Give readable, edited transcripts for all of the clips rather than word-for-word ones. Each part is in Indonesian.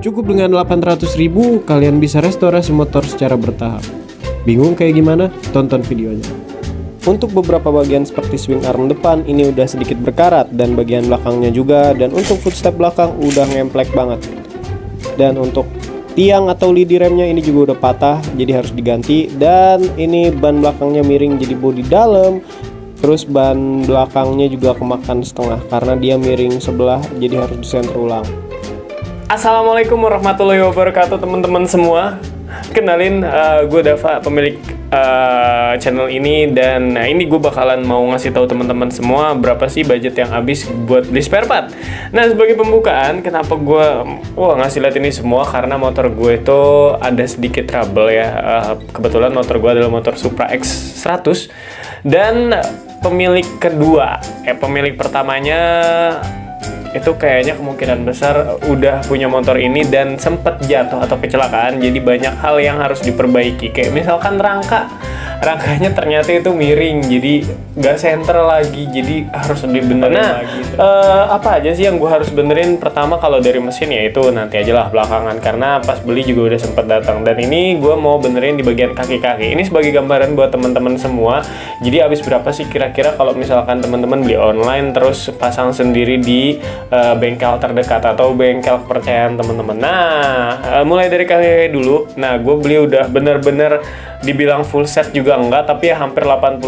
Cukup dengan 800.000 kalian bisa restorasi motor secara bertahap. Bingung kayak gimana? Tonton videonya. Untuk beberapa bagian seperti swing arm depan ini udah sedikit berkarat dan bagian belakangnya juga, dan untuk footstep belakang udah ngemplek banget. Dan untuk tiang atau lidi remnya ini juga udah patah, jadi harus diganti. Dan ini ban belakangnya miring jadi bodi dalam. Terus ban belakangnya juga kemakan setengah karena dia miring sebelah, jadi harus disenter ulang. Assalamualaikum warahmatullahi wabarakatuh teman-teman semua. Kenalin, gue Dava, pemilik channel ini. Dan ini gue bakalan mau ngasih tahu teman-teman semua berapa sih budget yang habis buat beli spare part. Nah, sebagai pembukaan, kenapa gue ngasih lihat ini semua, karena motor gue itu ada sedikit trouble ya. Kebetulan motor gue adalah motor Supra X100. Dan pemilik kedua, pemilik pertamanya itu kayaknya kemungkinan besar udah punya motor ini dan sempet jatuh atau kecelakaan, jadi banyak hal yang harus diperbaiki. Kayak misalkan rangkanya ternyata itu miring, jadi nggak center lagi, jadi harus dibenerin lagi. Apa aja sih yang gue harus benerin? Pertama, kalau dari mesin ya itu nanti aja lah belakangan, karena pas beli juga udah sempet datang. Dan ini gue mau benerin di bagian kaki-kaki. Ini sebagai gambaran buat teman-teman semua. Jadi habis berapa sih kira-kira kalau misalkan teman-teman beli online terus pasang sendiri di bengkel terdekat atau bengkel kepercayaan teman-teman. Nah, mulai dari kaki dulu. Nah, gue beli udah bener-bener dibilang full set juga enggak, tapi ya hampir 80%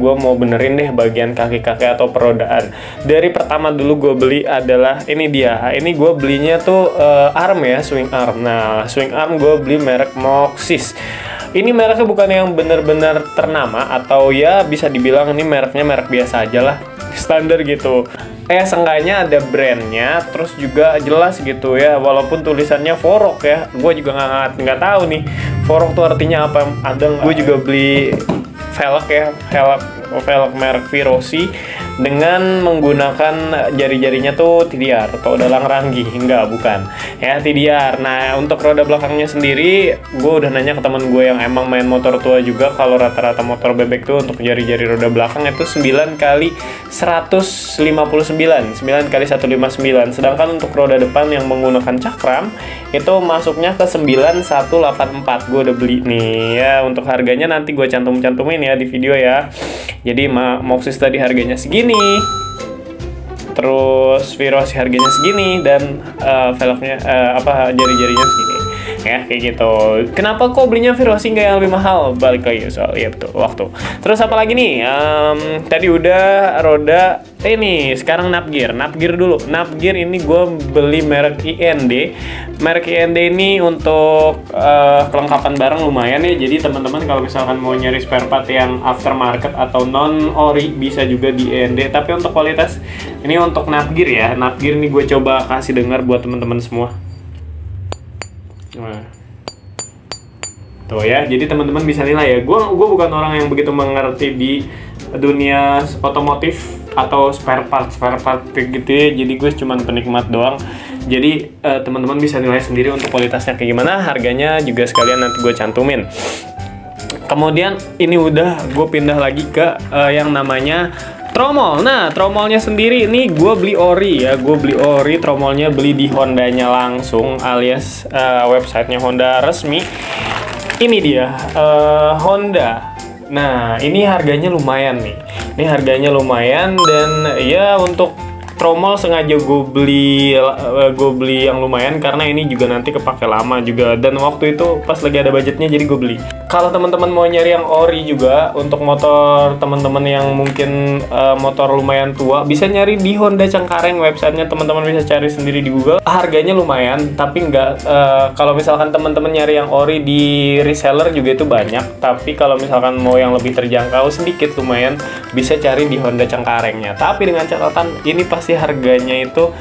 gue mau benerin deh bagian kaki-kaki atau perodaan. Dari pertama dulu gue beli adalah ini dia. Ini gue belinya tuh arm ya, swing arm. Nah, swing arm gue beli merek Moxis. Ini mereknya bukan yang bener-bener ternama, atau ya bisa dibilang ini mereknya merek biasa aja lah, standar gitu. Seenggaknya ada brandnya, terus juga jelas gitu ya, walaupun tulisannya Forok ya. Gue juga nggak tahu nih Forok tuh artinya apa. Gue juga beli velg ya, velg merek Virosi dengan menggunakan jari-jarinya tuh TDR atau dalang ranggi. Bukan ya, TDR. Nah, untuk roda belakangnya sendiri, gue udah nanya ke teman gue yang emang main motor tua juga, kalau rata-rata motor bebek tuh untuk jari-jari roda belakang itu 9 kali 159, 9 kali 159. Sedangkan untuk roda depan yang menggunakan cakram itu masuknya ke 9184. Gue udah beli nih ya. Untuk harganya nanti gue cantumin ya di video ya. Jadi Moxis tadi harganya segini, terus Virosi harganya segini, dan velgnya jari-jarinya segini ya, kayak gitu. Kenapa kok belinya Virosi nggak yang lebih mahal? Balik lagi soal ya, betul, waktu. Terus apa lagi nih? Tadi udah roda. Ini sekarang napgear dulu. Napgear ini gue beli merek IND. Merek IND ini untuk kelengkapan barang lumayan ya. Jadi teman-teman kalau misalkan mau nyari spare part yang aftermarket atau non ori bisa juga di IND. Tapi untuk kualitas ini untuk napgear ya. Napgear ini gue coba kasih dengar buat teman-teman semua. Nah, tuh ya, jadi teman-teman bisa nilai ya. Gue bukan orang yang begitu mengerti di dunia otomotif atau spare part gitu ya. Jadi gue cuma penikmat doang. Jadi teman-teman bisa nilai sendiri untuk kualitasnya kayak gimana. Harganya juga sekalian nanti gue cantumin. Kemudian ini udah gue pindah lagi ke yang namanya tromol. Nah, tromolnya sendiri ini gue beli ori ya. Gue beli ori, tromolnya beli di Hondanya langsung, alias websitenya Honda resmi. Ini dia Honda. Nah, ini harganya lumayan nih. Ini harganya lumayan, dan ya untuk tromol sengaja gue beli yang lumayan karena ini juga nanti kepake lama juga, dan waktu itu pas lagi ada budgetnya jadi gue beli. Kalau teman-teman mau nyari yang ori juga untuk motor teman-teman yang mungkin motor lumayan tua, bisa nyari di Honda Cengkareng, websitenya teman-teman bisa cari sendiri di Google. Harganya lumayan, tapi nggak kalau misalkan teman-teman nyari yang ori di reseller juga itu banyak, tapi kalau misalkan mau yang lebih terjangkau sedikit lumayan bisa cari di Honda Cengkarengnya. Tapi dengan catatan ini pasti harganya itu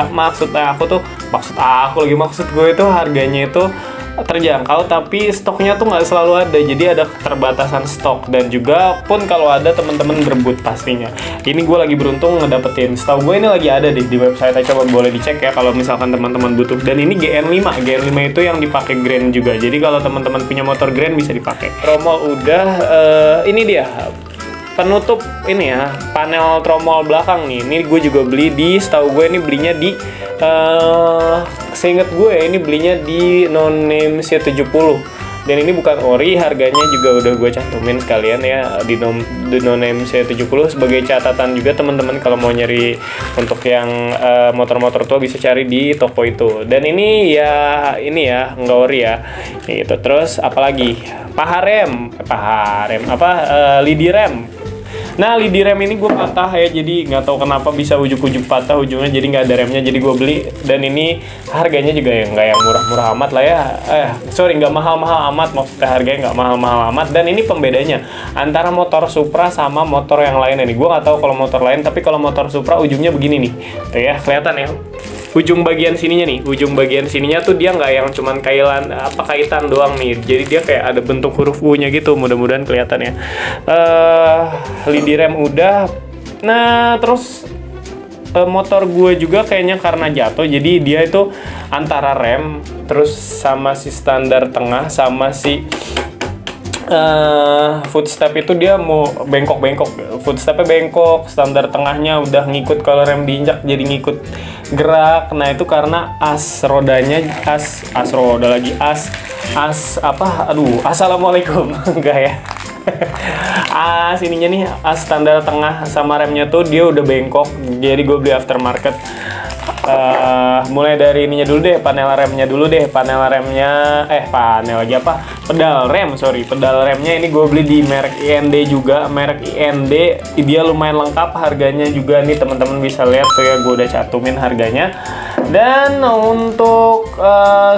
maksud gue itu harganya itu terjangkau, tapi stoknya tuh nggak selalu ada, jadi ada keterbatasan stok, dan juga pun kalau ada teman-teman berebut pastinya. Ini gue lagi beruntung ngedapetin, setahu gue ini lagi ada deh di website, coba boleh dicek ya kalau misalkan teman-teman butuh. Dan ini GN5 itu yang dipakai Grand juga, jadi kalau teman-teman punya motor Grand bisa dipakai. Tromol udah, ini dia penutup ini ya, panel tromol belakang nih. Ini gue juga beli di, setahu gue ini belinya di seingat gue ya, ini belinya di No Name C70. Dan ini bukan ori, harganya juga udah gue cantumin sekalian ya di No Name C70 sebagai catatan juga teman-teman kalau mau nyari untuk yang motor-motor tua bisa cari di toko itu. Dan ini ya nggak ori ya. Gitu. Terus apalagi? Paharem lidi rem. Nah, lidi rem ini gue patah ya, jadi nggak tahu kenapa bisa ujuk-ujuk patah ujungnya, jadi nggak ada remnya, jadi gue beli. Dan ini harganya juga ya nggak yang murah-murah amat lah ya, nggak mahal-mahal amat, maksudnya harganya nggak mahal-mahal amat. Dan ini pembedanya antara motor Supra sama motor yang lain ini, gue nggak tahu kalau motor lain, tapi kalau motor Supra ujungnya begini nih, tuh ya, kelihatan ya. Ujung bagian sininya tuh dia nggak yang cuman kaitan doang nih, jadi dia kayak ada bentuk huruf U-nya gitu, mudah-mudahan kelihatan ya. Lidi rem udah. Nah, terus motor gue juga kayaknya karena jatuh, jadi dia itu antara rem terus sama si standar tengah sama si footstep itu dia mau bengkok-bengkok, footstepnya bengkok, standar tengahnya udah ngikut, kalau rem diinjak jadi ngikut gerak. Nah itu karena as assalamualaikum enggak ya. Ininya nih, standar tengah sama remnya tuh dia udah bengkok, jadi gue beli aftermarket. Mulai dari ininya dulu deh, pedal remnya ini gue beli di merek IND juga. Merek IND dia lumayan lengkap, harganya juga nih teman-teman bisa lihat tuh ya, gue udah cantumin harganya. Dan untuk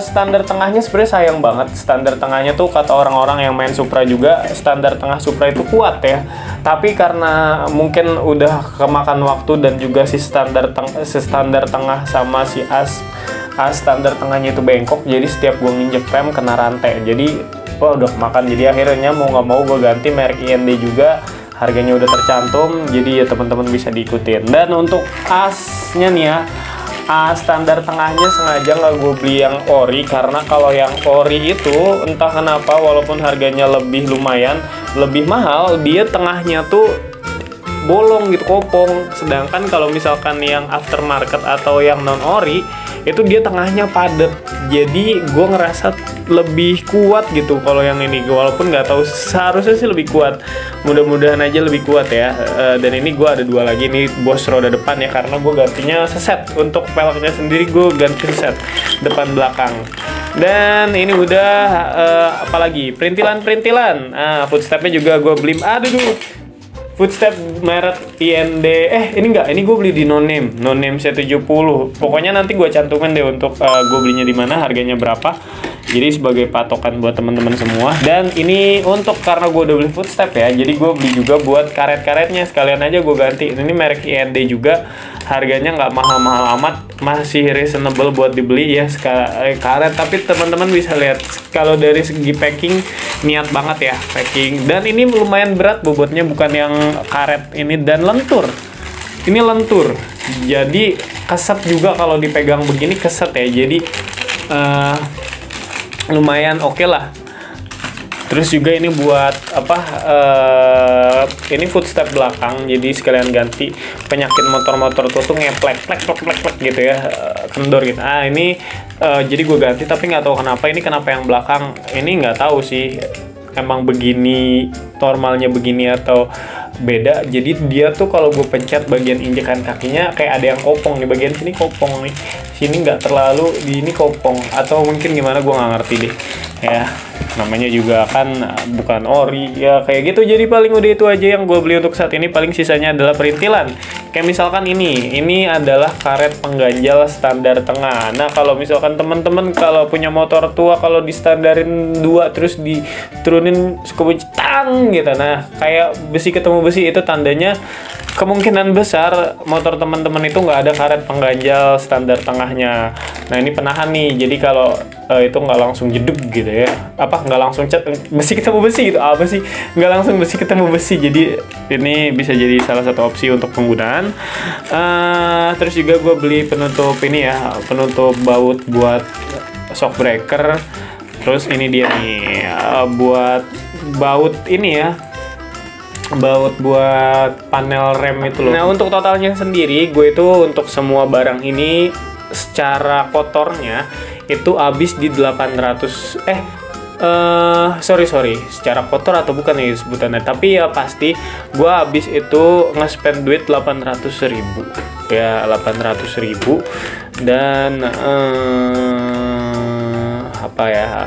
standar tengahnya sebenarnya sayang banget, standar tengahnya tuh kata orang-orang yang main Supra juga, standar tengah Supra itu kuat ya, tapi karena mungkin udah kemakan waktu dan juga si standar tengah sama si as standar tengahnya itu bengkok, jadi setiap gue nginjek rem kena rantai, jadi wah udah kemakan. Jadi akhirnya mau nggak mau gue ganti merek IND juga, harganya udah tercantum, jadi ya teman-teman bisa diikutin. Dan untuk asnya nih ya, standar tengahnya sengaja nggak gue beli yang ori, karena kalau yang ori itu entah kenapa walaupun harganya lumayan lebih mahal, dia tengahnya tuh bolong gitu, kopong. Sedangkan kalau misalkan yang aftermarket atau yang non ori itu dia tengahnya padat, jadi gue ngerasa lebih kuat gitu kalau yang ini, walaupun nggak tahu, seharusnya sih lebih kuat, mudah-mudahan aja lebih kuat ya. Dan ini gue ada dua lagi nih, bos roda depan ya, karena gue gantinya seset, untuk peleknya sendiri gue ganti seset depan belakang. Dan ini udah apalagi perintilan, footstepnya juga gue beli, footstep merek IND, ini gue beli di No Name C70. Pokoknya nanti gue cantumin deh untuk gue belinya di mana, harganya berapa. Jadi sebagai patokan buat teman-teman semua. Dan ini untuk karena gue udah beli footstep ya, jadi gue beli juga buat karet-karetnya, sekalian aja gue ganti. Ini merek IND juga, harganya nggak mahal-mahal amat, masih reasonable buat dibeli ya karet. Tapi teman-teman bisa lihat kalau dari segi packing niat banget ya packing. Dan ini lumayan berat bobotnya, bukan yang karet ini, dan lentur. Ini lentur, jadi keset juga kalau dipegang begini, keset ya. Jadi lumayan oke lah. Terus juga ini buat ini footstep belakang, jadi sekalian ganti penyakit motor-motor tuh ngeplek gitu ya, kendor gitu. Ini jadi gue ganti, tapi nggak tahu kenapa yang belakang ini, nggak tahu sih emang begini normalnya begini atau beda. Jadi dia tuh kalau gue pencet bagian injekan kakinya kayak ada yang kopong di bagian sini, kopong nih, sini nggak terlalu, di ini kopong, atau mungkin gimana gue nggak ngerti deh ya, namanya juga kan bukan ori ya, kayak gitu. Jadi paling udah itu aja yang gue beli untuk saat ini, paling sisanya adalah perintilan. Kayak misalkan ini adalah karet pengganjal standar tengah. Nah kalau misalkan teman-teman kalau punya motor tua, kalau di standarin 2 terus diturunin suka tang gitu, nah kayak besi ketemu besi, itu tandanya kemungkinan besar motor teman-teman itu nggak ada karet pengganjal standar tengahnya. Nah ini penahan nih, jadi kalau itu nggak langsung jeduk gitu ya, nggak langsung besi ketemu besi gitu, nggak langsung besi ketemu besi. Jadi ini bisa jadi salah satu opsi untuk penggunaan. Terus juga gue beli penutup ini ya, penutup baut buat shock breaker. Terus ini dia nih buat baut ini ya, baut buat panel rem itu loh. Nah untuk totalnya sendiri gue itu untuk semua barang ini secara kotornya itu habis di 800 sorry secara kotor atau bukan ya sebutannya, tapi ya pasti gue habis itu nge-spend duit 800.000 ya, 800.000. Dan apa ya,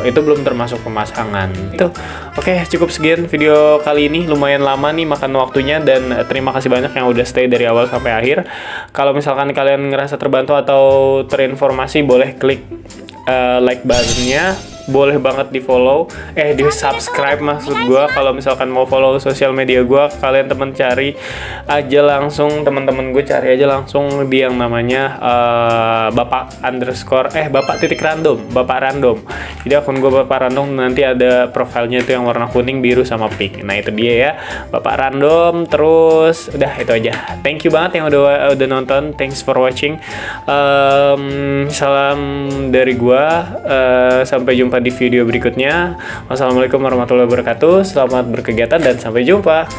itu belum termasuk pemasangan itu. Oke, cukup sekian video kali ini, lumayan lama nih makan waktunya, dan terima kasih banyak yang udah stay dari awal sampai akhir. Kalau misalkan kalian ngerasa terbantu atau terinformasi, boleh klik like buttonnya, boleh banget di follow, di subscribe maksud gue. Kalau misalkan mau follow sosial media gue, kalian cari aja langsung, teman-teman gue cari aja langsung di yang namanya bapak random. Jadi akun gue bapak random, nanti ada profilnya itu yang warna kuning, biru sama pink. Nah itu dia ya, bapak random. Terus udah itu aja. Thank you banget yang udah nonton, thanks for watching. Salam dari gue, sampai jumpa di video berikutnya. Wassalamualaikum warahmatullahi wabarakatuh. Selamat berkegiatan dan sampai jumpa.